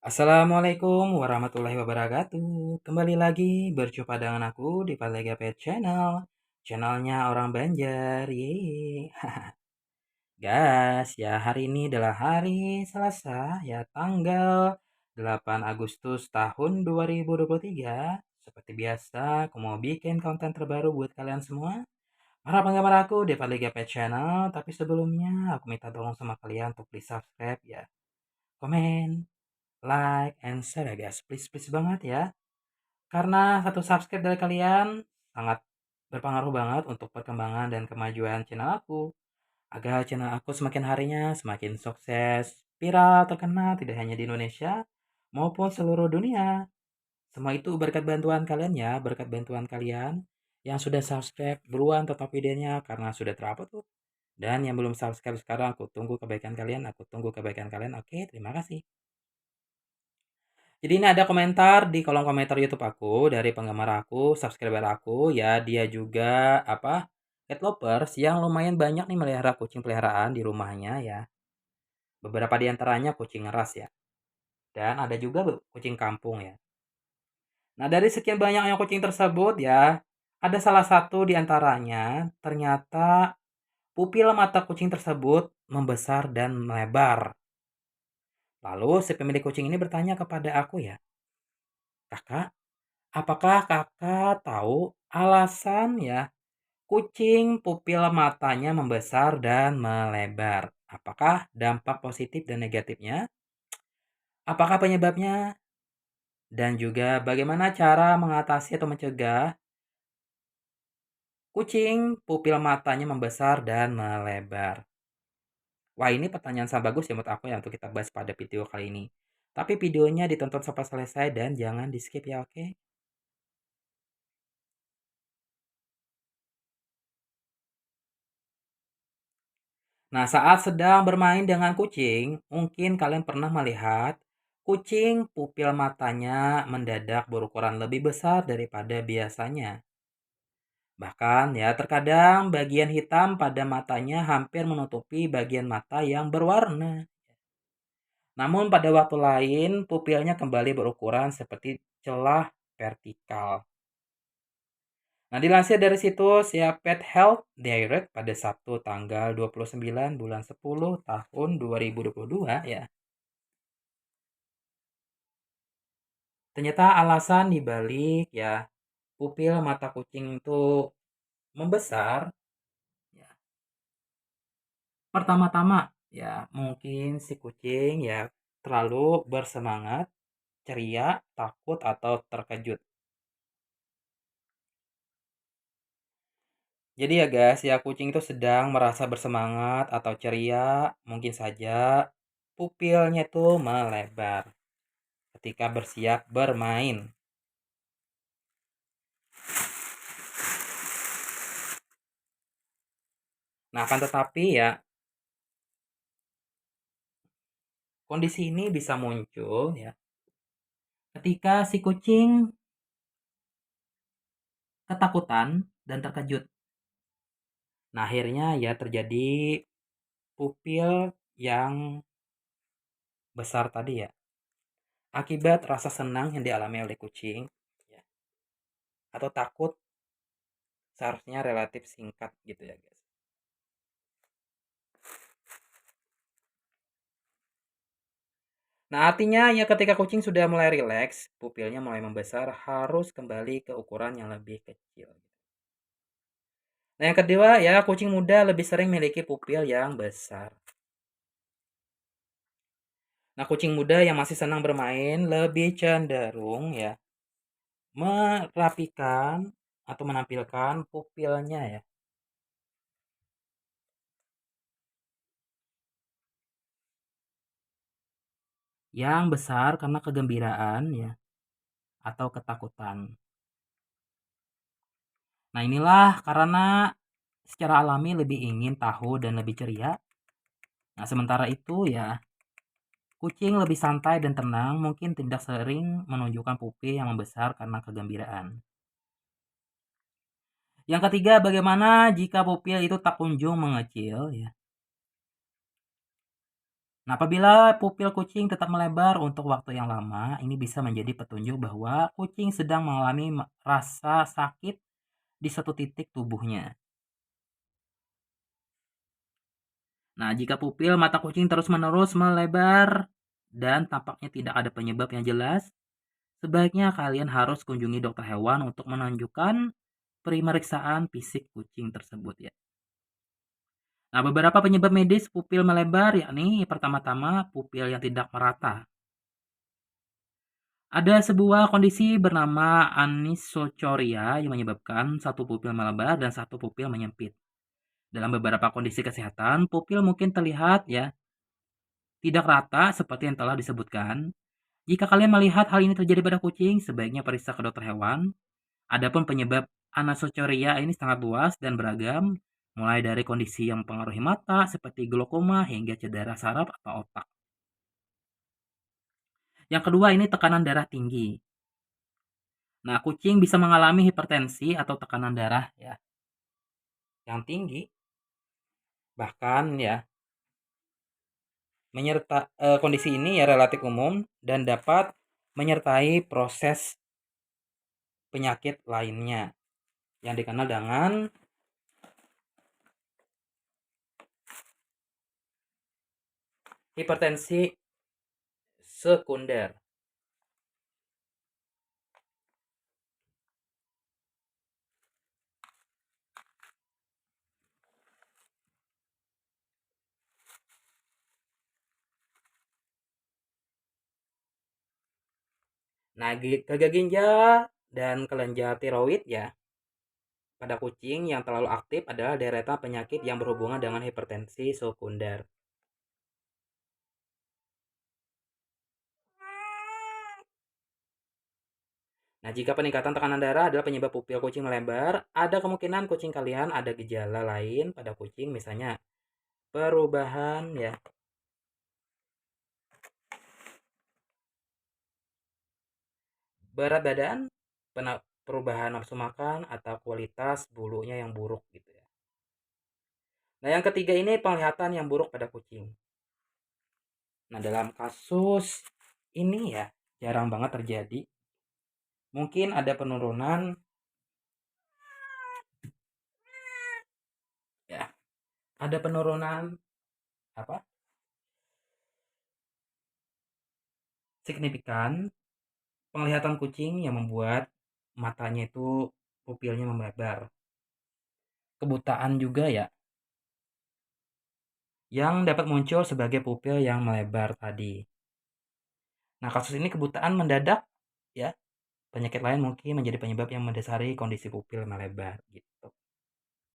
Assalamualaikum warahmatullahi wabarakatuh. Kembali lagi berjumpa dengan aku di Palega Pet Channel. Channelnya orang Banjar. Yeay. Guys, ya hari ini adalah hari Selasa, ya tanggal 8 Agustus tahun 2023. Seperti biasa, aku mau bikin konten terbaru buat kalian semua. Para penggemar aku di Palega Pet Channel. Tapi sebelumnya, aku minta tolong sama kalian untuk please subscribe ya. Komen, like, and share ya guys. Please banget ya. Karena satu subscribe dari kalian sangat berpengaruh banget untuk perkembangan dan kemajuan channel aku. Agar channel aku semakin harinya semakin sukses, viral, terkenal tidak hanya di Indonesia maupun seluruh dunia. Semua itu berkat bantuan kalian ya, berkat bantuan kalian yang sudah subscribe buruan tetap videonya karena sudah terupload tuh. Dan yang belum subscribe sekarang aku tunggu kebaikan kalian, aku tunggu kebaikan kalian. Oke, terima kasih. Jadi ini ada komentar di kolom komentar YouTube aku dari penggemar aku, subscriber aku ya, dia juga cat lovers yang lumayan banyak nih melihara kucing peliharaan di rumahnya ya. Beberapa di antaranya kucing ras ya. Dan ada juga kucing kampung ya. Nah, dari sekian banyaknya kucing tersebut ya, ada salah satu di antaranya ternyata pupil mata kucing tersebut membesar dan melebar. Lalu si pemilik kucing ini bertanya kepada aku ya, "Kakak, apakah kakak tahu alasan ya kucing pupil matanya membesar dan melebar? Apakah dampak positif dan negatifnya? Apakah penyebabnya? Dan juga bagaimana cara mengatasi atau mencegah kucing pupil matanya membesar dan melebar?" Wah, ini pertanyaan sangat bagus ya menurut aku ya untuk kita bahas pada video kali ini. Tapi videonya ditonton sampai selesai dan jangan di skip ya, oke? Nah, saat sedang bermain dengan kucing, mungkin kalian pernah melihat kucing pupil matanya mendadak berukuran lebih besar daripada biasanya. Bahkan ya, terkadang bagian hitam pada matanya hampir menutupi bagian mata yang berwarna. Namun pada waktu lain, pupilnya kembali berukuran seperti celah vertikal. Nah, dilansir dari situs ya Pet Health Direct pada Sabtu tanggal 29 bulan 10 tahun 2022 ya. Ternyata alasan dibalik ya pupil mata kucing itu membesar ya. Pertama-tama ya mungkin si kucing ya terlalu bersemangat, ceria, takut atau terkejut. Jadi ya guys, ya kucing itu sedang merasa bersemangat atau ceria, mungkin saja pupilnya itu melebar ketika bersiap bermain. Nah, akan tetapi ya, kondisi ini bisa muncul ya ketika si kucing ketakutan dan terkejut. Nah, akhirnya ya terjadi pupil yang besar tadi ya. Akibat rasa senang yang dialami oleh kucing ya, atau takut seharusnya relatif singkat gitu ya, guys. Nah, artinya ya ketika kucing sudah mulai rileks, pupilnya mulai membesar, harus kembali ke ukuran yang lebih kecil. Nah, yang kedua ya kucing muda lebih sering memiliki pupil yang besar. Nah, kucing muda yang masih senang bermain lebih cenderung ya merapikan atau menampilkan pupilnya ya yang besar karena kegembiraan ya atau ketakutan. Nah, inilah karena secara alami lebih ingin tahu dan lebih ceria. Nah, sementara itu ya kucing lebih santai dan tenang mungkin tidak sering menunjukkan pupil yang membesar karena kegembiraan. Yang ketiga, bagaimana jika pupil itu tak kunjung mengecil ya? Nah, apabila pupil kucing tetap melebar untuk waktu yang lama, ini bisa menjadi petunjuk bahwa kucing sedang mengalami rasa sakit di satu titik tubuhnya. Nah, jika pupil mata kucing terus-menerus melebar dan tampaknya tidak ada penyebab yang jelas, sebaiknya kalian harus kunjungi dokter hewan untuk menunjukkan pemeriksaan fisik kucing tersebut ya. Nah, beberapa penyebab medis pupil melebar yakni pertama-tama pupil yang tidak merata. Ada sebuah kondisi bernama anisocoria yang menyebabkan satu pupil melebar dan satu pupil menyempit. Dalam beberapa kondisi kesehatan, pupil mungkin terlihat ya tidak rata seperti yang telah disebutkan. Jika kalian melihat hal ini terjadi pada kucing, sebaiknya periksa ke dokter hewan. Adapun penyebab anisocoria ini sangat luas dan beragam, mulai dari kondisi yang mempengaruhi mata seperti glaukoma hingga cedera saraf atau otak. Yang kedua ini tekanan darah tinggi. Nah, kucing bisa mengalami hipertensi atau tekanan darah ya yang tinggi, bahkan ya kondisi ini ya relatif umum dan dapat menyertai proses penyakit lainnya yang dikenal dengan hipertensi sekunder. Nah, gagal ginjal dan kelenjar tiroid ya pada kucing yang terlalu aktif adalah deretan penyakit yang berhubungan dengan hipertensi sekunder. Nah, jika peningkatan tekanan darah adalah penyebab pupil kucing melebar, ada kemungkinan kucing kalian ada gejala lain pada kucing, misalnya perubahan ya berat badan, perubahan nafsu makan atau kualitas bulunya yang buruk gitu ya. Nah, yang ketiga ini penglihatan yang buruk pada kucing. Nah, dalam kasus ini ya jarang banget terjadi. Mungkin ada penurunan ya, ada penurunan apa? Signifikan penglihatan kucing yang membuat matanya itu pupilnya melebar. Kebutaan juga ya yang dapat muncul sebagai pupil yang melebar tadi. Nah, kasus ini kebutaan mendadak ya. Penyakit lain mungkin menjadi penyebab yang mendasari kondisi pupil melebar gitu.